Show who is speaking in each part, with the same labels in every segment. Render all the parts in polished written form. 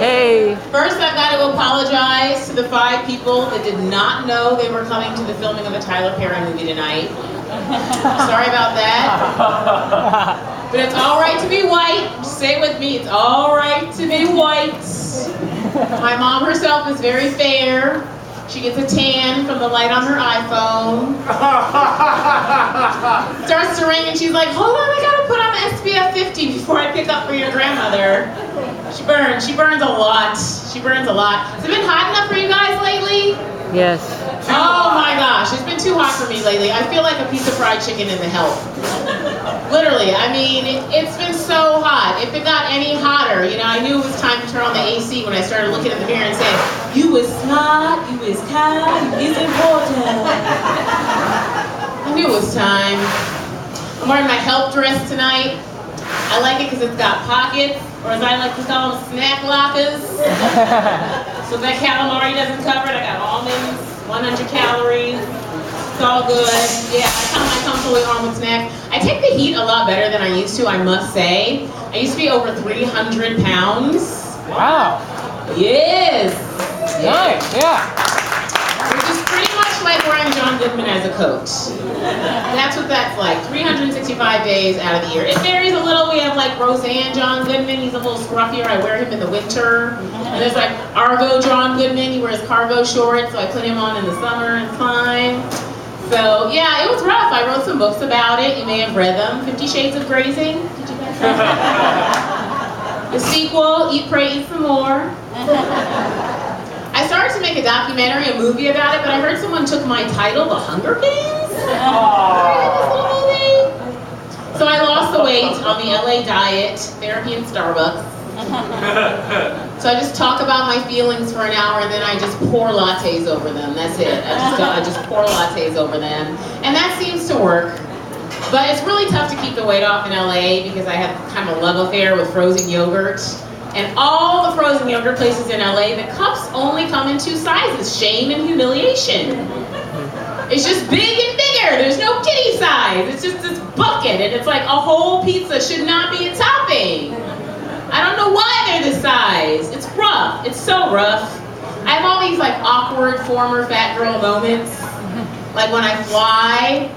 Speaker 1: Hey.
Speaker 2: First, I've got to apologize to the 5 people that did not know they were coming to the filming of a Tyler Perry movie tonight. Sorry about that. But it's all right to be white. Just say it with me. It's all right to be white. My mom herself is very fair. She gets a tan from the light on her iPhone. Starts to ring and she's like, hold on, I gotta put on the SPF 50 before I pick up for your grandmother. She burns a lot. She burns a lot. Has it been hot enough for you guys lately?
Speaker 1: Yes.
Speaker 2: Oh my gosh, it's been too hot for me lately. I feel like a piece of fried chicken in the help. Literally, I mean, it's been so hot. If it got any hotter, you know, I knew it was time to turn on the AC when I started looking in the mirror and saying, you is smart, you is kind, you is important. I knew it was time. I'm wearing my help dress tonight. I like it because it's got pockets, or as I like to call them, snack lockers. So that calamari doesn't cover it. I got almonds, 100 calories. It's all good. Yeah, I come fully armed with snacks. I take the heat a lot better than I used to, I must say. I used to be over 300 pounds.
Speaker 1: Wow.
Speaker 2: Yes.
Speaker 1: Nice, yeah.
Speaker 2: Which is pretty much like wearing John Goodman as a coat. That's what that's like. 365 days out of the year. It varies a little. We have like Roseanne John Goodman. He's a little scruffier. I wear him in the winter. And there's like Argo John Goodman. He wears cargo shorts, so I put him on in the summer and it's fine. So yeah, it was rough. I wrote some books about it. You may have read them. 50 Shades of Grazing. Did you guys read that? The sequel, Eat, Pray, Eat Some More. I started to make a documentary, a movie about it, but I heard someone took my title, The Hunger Games. So I lost the weight on the LA diet, therapy and Starbucks. So I just talk about my feelings for an hour and then I just pour lattes over them. That's it. I just pour lattes over them. And that seems to work. But it's really tough to keep the weight off in LA because I have kind of a love affair with frozen yogurt. And all the frozen yogurt places in LA, the cups only come in 2 sizes, shame and humiliation. It's just big and bigger. There's no kitty size. It's just this bucket and it's like a whole pizza should not be a topping. I don't know why they're this size. It's rough. It's so rough. I have all these like awkward former fat girl moments. Like when I fly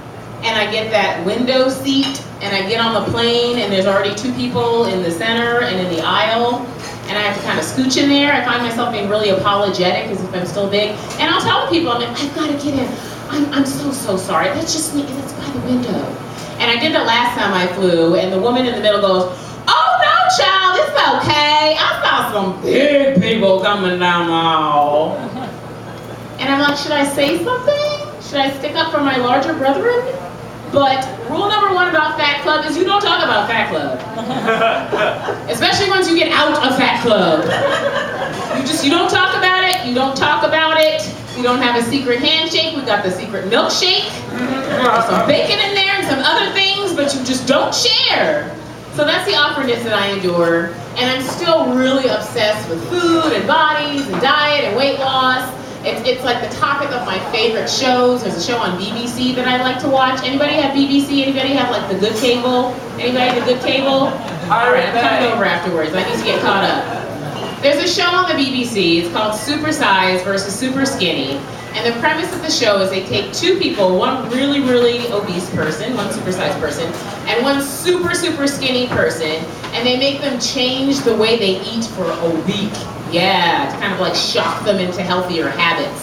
Speaker 2: and I get that window seat and I get on the plane and there's already 2 people in the center and in the aisle and I have to kind of scooch in there. I find myself being really apologetic as if I'm still big. And I'll tell people, I'm like, I've got to get in. I'm so sorry. That's just me. That's by the window. And I did that last time I flew and the woman in the middle goes, oh no child, it's okay. I saw some big people coming down the hall. And I'm like, should I say something? Should I stick up for my larger brethren? But rule number 1 about Fat Club is you don't talk about Fat Club. Especially once you get out of Fat Club. You don't talk about it, you don't talk about it. You don't have a secret handshake, we got the secret milkshake. There's some bacon in there and some other things, but you just don't share. So that's the awkwardness that I endure. And I'm still really obsessed with food and bodies and diet and weight loss. It's like the topic of my favorite shows. There's a show on BBC that I like to watch. Anybody have BBC? Anybody have like the good cable? Anybody the good cable? All right, I'm coming over afterwards. I need to get caught up. There's a show on the BBC. It's called Super Size versus Super Skinny. And the premise of the show is they take 2 people, one really, really obese person, one supersized person, and one super, super skinny person, and they make them change the way they eat for a week. Yeah, to kind of like shock them into healthier habits.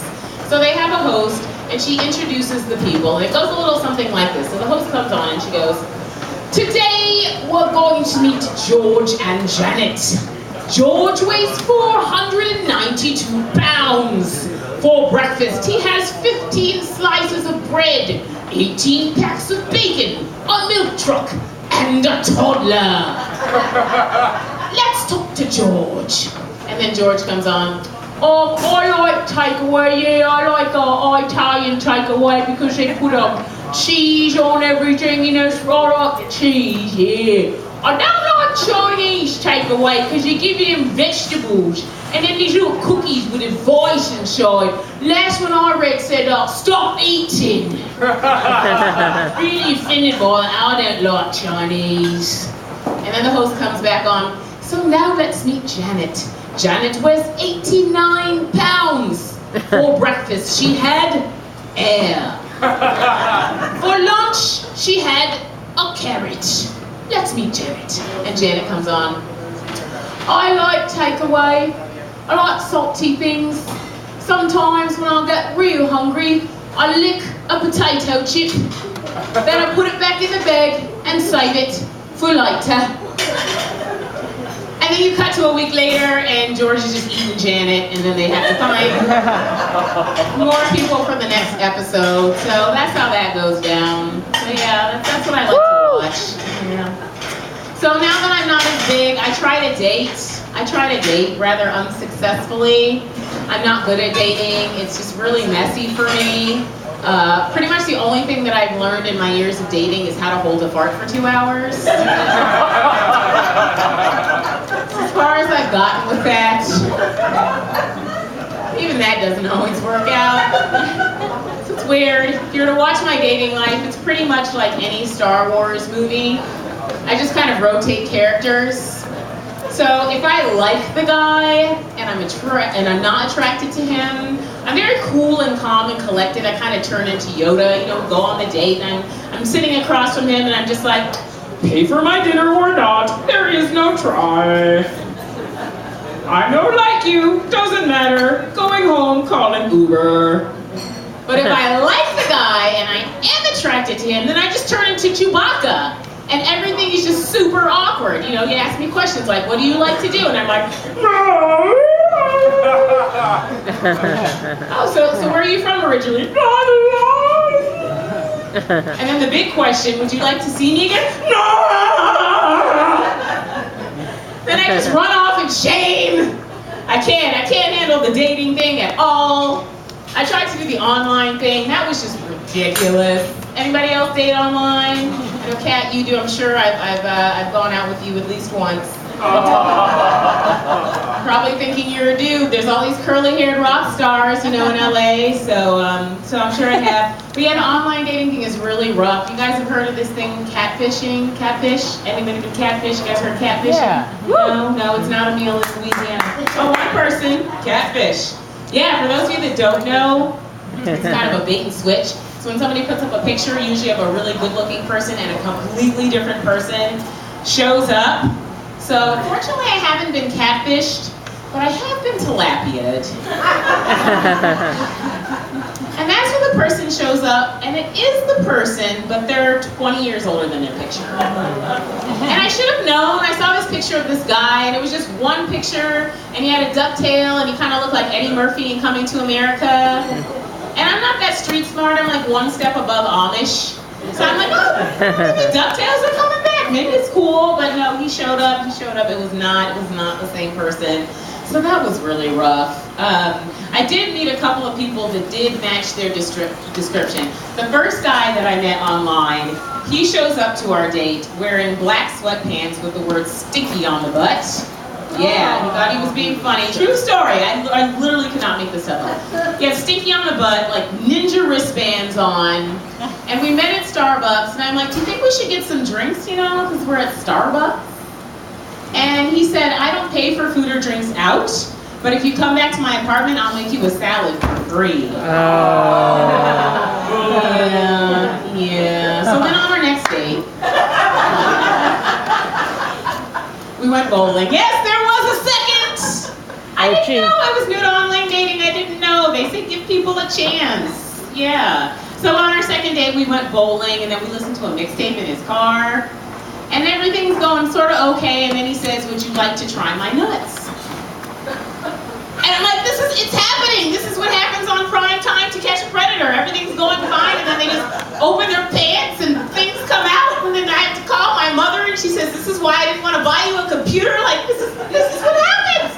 Speaker 2: So they have a host, and she introduces the people, and it goes a little something like this. So the host comes on and she goes, today we're going to meet George and Janet. George weighs 492 pounds. For breakfast, he has 15 slices of bread, 18 packs of bacon, a milk truck, and a toddler. Let's talk to George. And then George comes on. I like takeaway, yeah, I like Italian takeaway because they put cheese on everything, you know, I like the cheese, yeah. I don't like Chinese takeaway because they give you them vegetables and then these little cookies with a voice inside. Last one I read said, stop eating. Really offended by it. I don't like Chinese. And then the host comes back on. So now let's meet Janet. Janet weighs 89 pounds. For breakfast, she had air. For lunch, she had a carrot. Let's meet Janet. And Janet comes on. I like takeaway. I like salty things. Sometimes when I get real hungry, I lick a potato chip. Then I put it back in the bag and save it for later. And then you cut to a week later and George is just eating Janet, and then they have to find more people for the next episode. So that's how that goes down. So yeah, that's what I like to watch. Yeah. So now that I'm not as big, I try to date rather unsuccessfully. I'm not good at dating. It's just really messy for me. Pretty much the only thing that I've learned in my years of dating is how to hold a fart for 2 hours. As far as I've gotten with that, even that doesn't always work out. So it's weird. If you were to watch my dating life, it's pretty much like any Star Wars movie. I just kind of rotate characters. So if I like the guy and I'm not attracted to him, I'm very cool and calm and collected. I kind of turn into Yoda, go on the date, and I'm sitting across from him and I'm just like, pay for my dinner or not, there is no try. I don't like you, doesn't matter, going home, calling Uber. But if I like the guy and I am attracted to him, then I just turn into Chewbacca. And everything is just super awkward. He asks me questions like, what do you like to do? And I'm like, oh, so where are you from originally? And then the big question, would you like to see me again? No! Then I just run off in shame. I can't handle the dating thing at all. I tried to do the online thing. That was just ridiculous. Anybody else date online? I know, Kat, you do. I'm sure I've gone out with you at least once. Probably thinking you're a dude. There's all these curly-haired rock stars, in LA. So I'm sure I have. But yeah, the online dating thing is really rough. You guys have heard of this thing, catfishing? Catfish? Anybody been catfish? You guys heard of catfishing?
Speaker 1: Yeah.
Speaker 2: No, it's not a meal in Louisiana. Oh, one person, catfish. Yeah, for those of you that don't know, it's kind of a bait and switch. So when somebody puts up a picture, usually of a really good-looking person and a completely different person shows up. So fortunately, I haven't been catfished, but I have been tilapia'd. And that's when the person shows up, and it is the person, but they're 20 years older than their picture. And I should have known. I saw this picture of this guy, and it was just one picture, and he had a ducktail, and he kind of looked like Eddie Murphy in Coming to America. And I'm not that street smart. I'm like one step above Amish. So I'm like, oh, the DuckTales are coming back. Maybe it's cool. But no, he showed up. It was not the same person. So that was really rough. I did meet a couple of people that did match their description. The first guy that I met online, he shows up to our date wearing black sweatpants with the word stinky on the butt. Yeah, he thought he was being funny. True story. I literally could not make this up. He had stinky on the butt, like ninja wristbands on. And we met at Starbucks, and I'm like, do you think we should get some drinks, because we're at Starbucks? And he said, I don't pay for food or drinks out, but if you come back to my apartment, I'll make you a salad for free. Oh. Yeah. So then on our next date, we went bowling. Yes, there was a second. I didn't know I was new to online dating. I didn't know. They say give people a chance. Yeah. So on our second date, we went bowling, and then we listened to a mixtape in his car. And everything's going sort of okay, and then he says, would you like to try my nuts? And I'm like, it's happening. This is what happens on Prime Time to Catch a Predator. Everything's going fine, and then they just open their pants, and things come out, and then I have to call my mother, and she says, this is why I didn't want to buy you a computer. Like, this is what happens.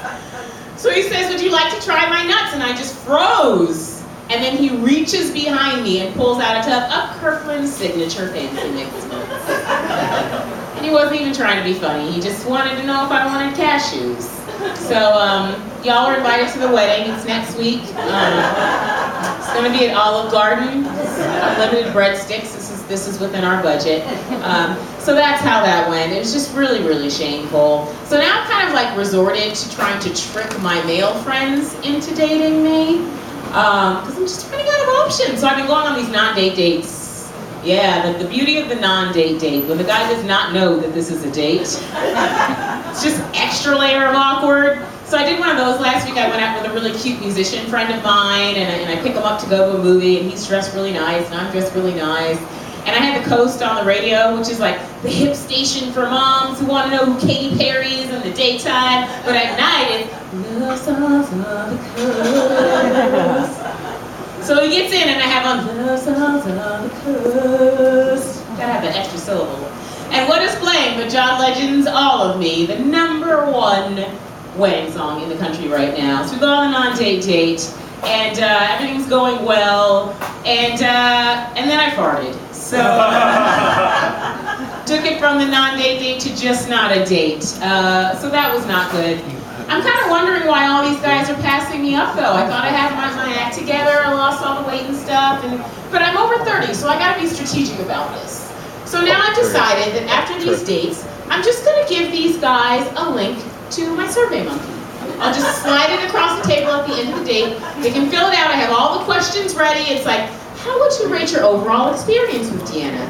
Speaker 2: So he says, would you like to try my nuts? And I just froze. And then he reaches behind me and pulls out a tub of Kirkland's signature fancy mixed nuts. And he wasn't even trying to be funny. He just wanted to know if I wanted cashews. So y'all are invited to the wedding. It's next week. It's going to be at Olive Garden. Unlimited breadsticks. This is this is within our budget. So that's how that went. It was just really, really shameful. So now I've kind of like resorted to trying to trick my male friends into dating me. Because I'm just running out of options. So I've been going on these non-date dates. Yeah, the beauty of the non-date date, when the guy does not know that this is a date. It's just extra layer of awkward. So I did one of those last week. I went out with a really cute musician friend of mine, and I pick him up to go to a movie, and he's dressed really nice, and I'm dressed really nice. And I had the Coast on the radio, which is like the hip station for moms who want to know who Katy Perry is in the daytime, but at night it's Love Songs of the Coast. So he gets in, and I have on Love Songs of the Coast. Gotta have the extra syllable. And what is playing? The John Legend's All of Me, the #1 wedding song in the country right now. So we go on a non-date date, and everything's going well, and then I farted. So took it from the non-date date to just not a date. So that was not good. I'm kind of wondering why all these guys are passing me up, though. I thought I had my act together. I lost all the weight and stuff, but I'm over 30, so I got to be strategic about this. So now I've decided that after these dates, I'm just going to give these guys a link to my Survey Monkey. I'll just slide it across the table at the end of the date. They can fill it out. I have all the questions ready. It's like, how would you rate your overall experience with Deanna?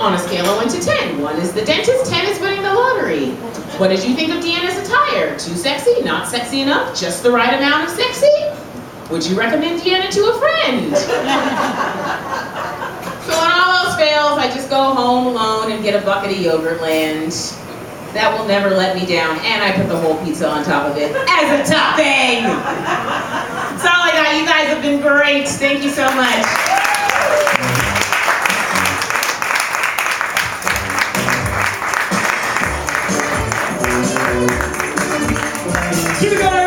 Speaker 2: On a scale of 1 to 10. 1 is the dentist, 10 is winning the lottery. What did you think of Deanna's attire? Too sexy, not sexy enough, just the right amount of sexy? Would you recommend Deanna to a friend? So when all else fails, I just go home alone and get a bucket of Yogurtland. That will never let me down, and I put the whole pizza on top of it as a topping! That's all I got. You guys have been great. Thank you so much.
Speaker 3: Keep it going.